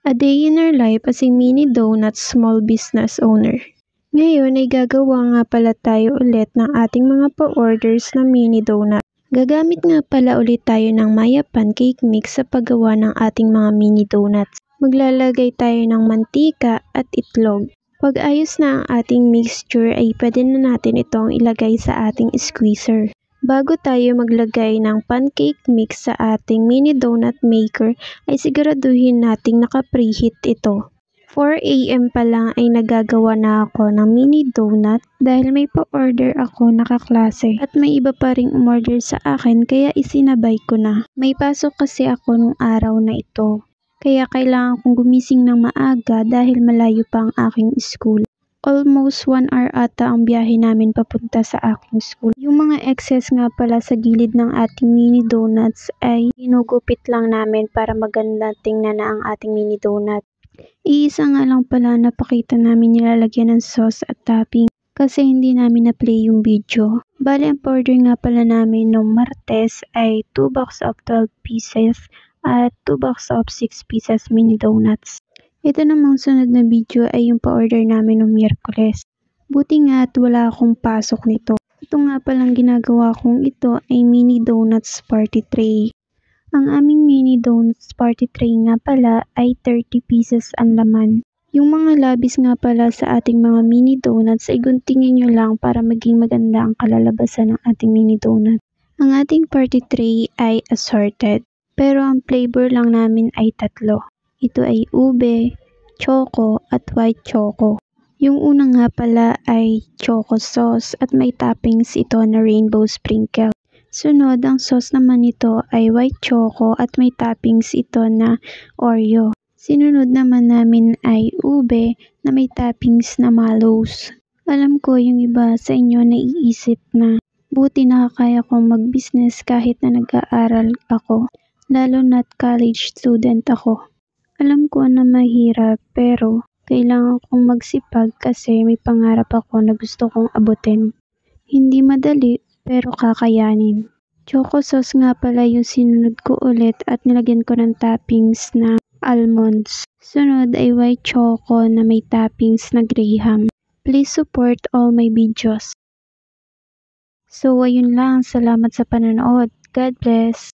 A day in our life as a mini donut small business owner. Ngayon ay gagawa nga pala tayo ulit ng ating mga pa-orders na mini donut. Gagamit nga pala ulit tayo ng Maya pancake mix sa paggawa ng ating mga mini donuts. Maglalagay tayo ng mantika at itlog. Pag ayos na ang ating mixture ay pwede na natin itong ilagay sa ating squeezer. Bago tayo maglagay ng pancake mix sa ating mini donut maker ay siguraduhin nating naka-preheat ito. 4 AM pa lang ay nagagawa na ako ng mini donut dahil may pa-order ako na kaklase at may iba pa ring umorder sa akin kaya isinabay ko na. May pasok kasi ako nung araw na ito kaya kailangan kong gumising ng maaga dahil malayo pa ang aking school. Almost 1 hour ata ang biyahe namin papunta sa aking school. Yung mga excess nga pala sa gilid ng ating mini donuts ay inugupit lang namin para maganda tingnan na ang ating mini donut. Iisa nga lang pala napakita namin nilalagyan ng sauce at topping kasi hindi namin na-play yung video. Bale ang order nga pala namin noong Martes ay 2 box of 12 pieces at 2 box of 6 pieces mini donuts. Ito namang sunod na video ay yung pa-order namin noong Miyerkules. Buti nga at wala akong pasok nito. Ito nga palang ginagawa kong ito ay mini donuts party tray. Ang aming mini donuts party tray nga pala ay 30 pieces ang laman. Yung mga labis nga pala sa ating mga mini donuts ay guntingin nyo lang para maging maganda ang kalalabasan ng ating mini donut. Ang ating party tray ay assorted, pero ang flavor lang namin ay 3. Ito ay ube, choco at white choco. Yung una nga pala ay choco sauce at may toppings ito na rainbow sprinkle. Sunod, ang sauce naman nito ay white choco at may toppings ito na Oreo. Sinunod naman namin ay ube na may toppings na mallows. Alam ko yung iba sa inyo naiisip na buti nakakaya kong mag-business kahit na nag-aaral ako, lalo na't college student ako. Alam ko na mahirap pero kailangan kong magsipag kasi may pangarap ako na gusto kong abutin. Hindi madali pero kakayanin. Choco sauce nga pala yung sinunod ko ulit at nilagyan ko ng toppings na almonds. Sunod ay white choco na may toppings na graham. Please support all my videos. So ayun lang, salamat sa panonood. God bless!